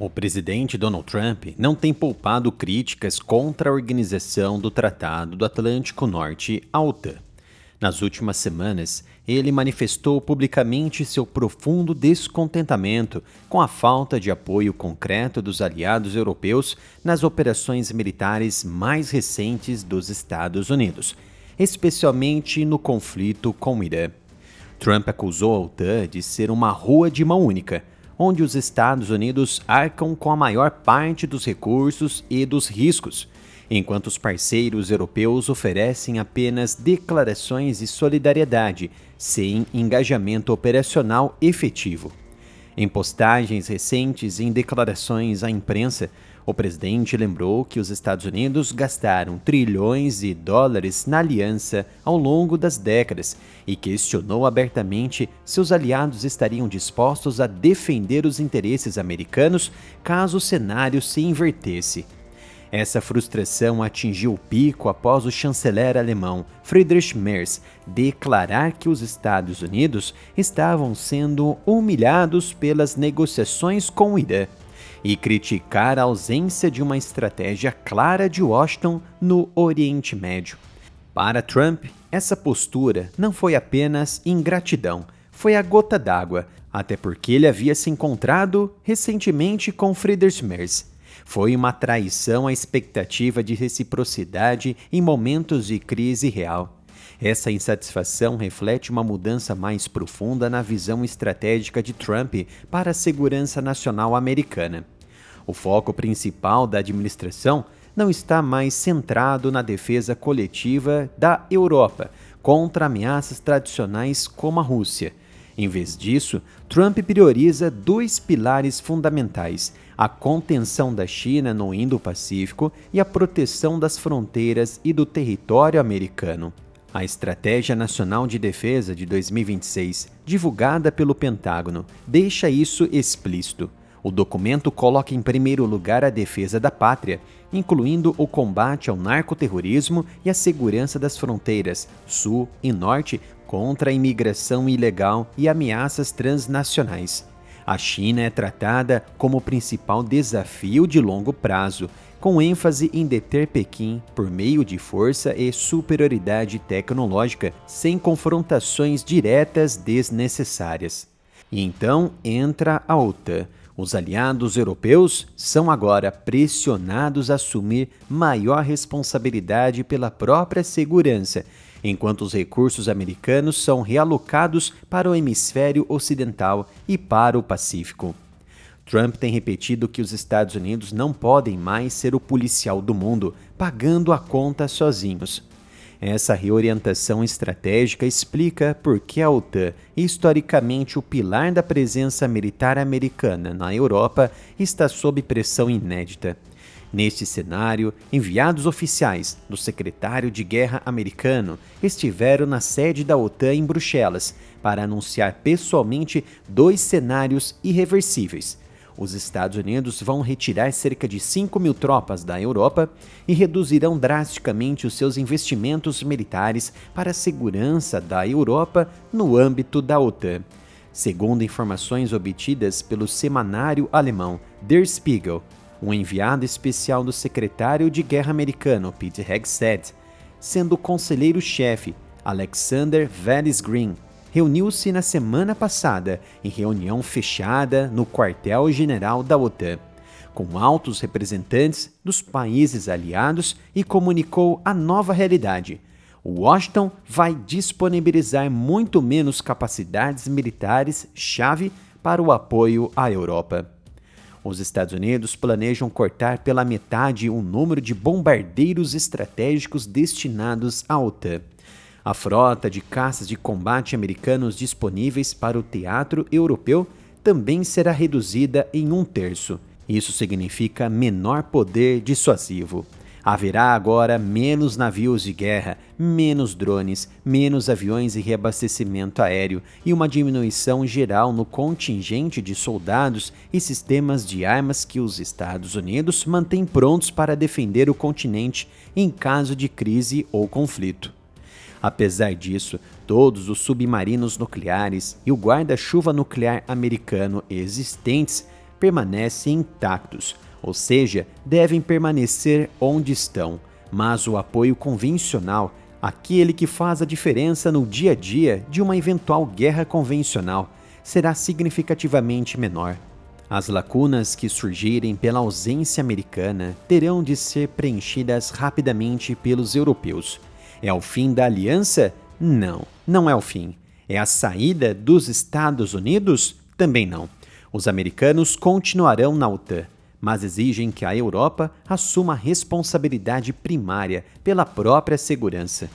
O presidente Donald Trump não tem poupado críticas contra a organização do Tratado do Atlântico Norte, a OTAN. Nas últimas semanas, ele manifestou publicamente seu profundo descontentamento com a falta de apoio concreto dos aliados europeus nas operações militares mais recentes dos Estados Unidos, especialmente no conflito com o Irã. Trump acusou a OTAN de ser uma rua de mão única, onde os Estados Unidos arcam com a maior parte dos recursos e dos riscos, enquanto os parceiros europeus oferecem apenas declarações de solidariedade, sem engajamento operacional efetivo. Em postagens recentes e em declarações à imprensa, o presidente lembrou que os Estados Unidos gastaram trilhões de dólares na aliança ao longo das décadas e questionou abertamente se os aliados estariam dispostos a defender os interesses americanos caso o cenário se invertesse. Essa frustração atingiu o pico após o chanceler alemão Friedrich Merz declarar que os Estados Unidos estavam sendo humilhados pelas negociações com o Irã e criticar a ausência de uma estratégia clara de Washington no Oriente Médio. Para Trump, essa postura não foi apenas ingratidão, foi a gota d'água, até porque ele havia se encontrado recentemente com Friedrich Merz. Foi uma traição à expectativa de reciprocidade em momentos de crise real. Essa insatisfação reflete uma mudança mais profunda na visão estratégica de Trump para a segurança nacional americana. O foco principal da administração não está mais centrado na defesa coletiva da Europa contra ameaças tradicionais como a Rússia. Em vez disso, Trump prioriza dois pilares fundamentais: a contenção da China no Indo-Pacífico e a proteção das fronteiras e do território americano. A Estratégia Nacional de Defesa de 2026, divulgada pelo Pentágono, deixa isso explícito. O documento coloca em primeiro lugar a defesa da pátria, incluindo o combate ao narcoterrorismo e a segurança das fronteiras sul e norte contra a imigração ilegal e ameaças transnacionais. A China é tratada como o principal desafio de longo prazo, com ênfase em deter Pequim por meio de força e superioridade tecnológica, sem confrontações diretas desnecessárias. E então entra a OTAN. Os aliados europeus são agora pressionados a assumir maior responsabilidade pela própria segurança, enquanto os recursos americanos são realocados para o hemisfério ocidental e para o Pacífico. Trump tem repetido que os Estados Unidos não podem mais ser o policial do mundo, pagando a conta sozinhos. Essa reorientação estratégica explica por que a OTAN, historicamente o pilar da presença militar americana na Europa, está sob pressão inédita. Neste cenário, enviados oficiais do secretário de Guerra americano estiveram na sede da OTAN em Bruxelas para anunciar pessoalmente dois cenários irreversíveis. Os Estados Unidos vão retirar cerca de 5.000 tropas da Europa e reduzirão drasticamente os seus investimentos militares para a segurança da Europa no âmbito da OTAN. Segundo informações obtidas pelo semanário alemão Der Spiegel, um enviado especial do secretário de Guerra americano Pete Hegseth, sendo o conselheiro-chefe Alexander Wallis-Green, reuniu-se na semana passada em reunião fechada no quartel-general da OTAN, com altos representantes dos países aliados e comunicou a nova realidade. Washington vai disponibilizar muito menos capacidades militares-chave para o apoio à Europa. Os Estados Unidos planejam cortar pela metade o número de bombardeiros estratégicos destinados à OTAN. A frota de caças de combate americanos disponíveis para o teatro europeu também será reduzida em 1/3. Isso significa menor poder dissuasivo. Haverá agora menos navios de guerra, menos drones, menos aviões de reabastecimento aéreo e uma diminuição geral no contingente de soldados e sistemas de armas que os Estados Unidos mantêm prontos para defender o continente em caso de crise ou conflito. Apesar disso, todos os submarinos nucleares e o guarda-chuva nuclear americano existentes permanecem intactos, ou seja, devem permanecer onde estão, mas o apoio convencional, aquele que faz a diferença no dia a dia de uma eventual guerra convencional, será significativamente menor. As lacunas que surgirem pela ausência americana terão de ser preenchidas rapidamente pelos europeus. É o fim da aliança? Não, não é o fim. É a saída dos Estados Unidos? Também não. Os americanos continuarão na OTAN, mas exigem que a Europa assuma a responsabilidade primária pela própria segurança.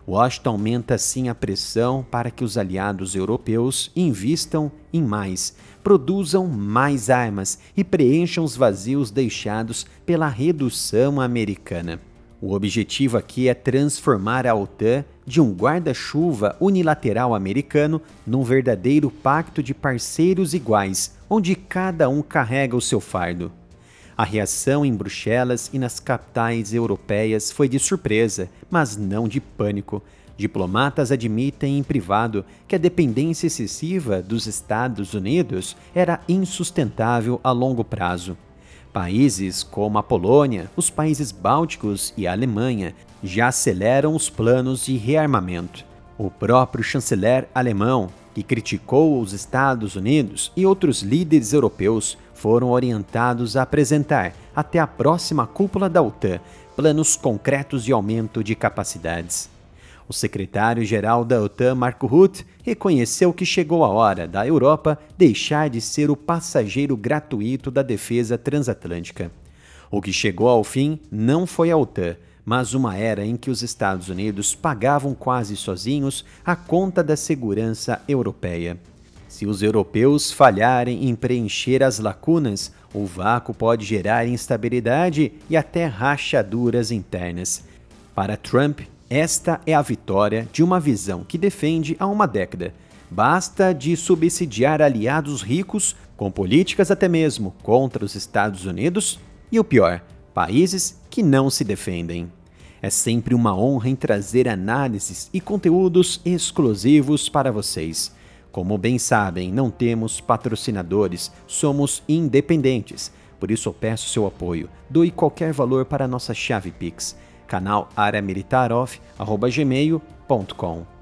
Washington aumenta assim a pressão para que os aliados europeus invistam em mais, produzam mais armas e preencham os vazios deixados pela redução americana. O objetivo aqui é transformar a OTAN de um guarda-chuva unilateral americano num verdadeiro pacto de parceiros iguais, onde cada um carrega o seu fardo. A reação em Bruxelas e nas capitais europeias foi de surpresa, mas não de pânico. Diplomatas admitem em privado que a dependência excessiva dos Estados Unidos era insustentável a longo prazo. Países como a Polônia, os países bálticos e a Alemanha já aceleram os planos de rearmamento. O próprio chanceler alemão, que criticou os Estados Unidos, e outros líderes europeus foram orientados a apresentar, até a próxima cúpula da OTAN, planos concretos de aumento de capacidades. O secretário-geral da OTAN, Marco Rutte, reconheceu que chegou a hora da Europa deixar de ser o passageiro gratuito da defesa transatlântica. O que chegou ao fim não foi a OTAN, mas uma era em que os Estados Unidos pagavam quase sozinhos a conta da segurança europeia. Se os europeus falharem em preencher as lacunas, o vácuo pode gerar instabilidade e até rachaduras internas. Para Trump, esta é a vitória de uma visão que defende há uma década. Basta de subsidiar aliados ricos, com políticas até mesmo contra os Estados Unidos, e o pior, países que não se defendem. É sempre uma honra em trazer análises e conteúdos exclusivos para vocês. Como bem sabem, não temos patrocinadores, somos independentes. Por isso eu peço seu apoio. Doe qualquer valor para a nossa chave Pix, canal aramilitaroff@gmail.com.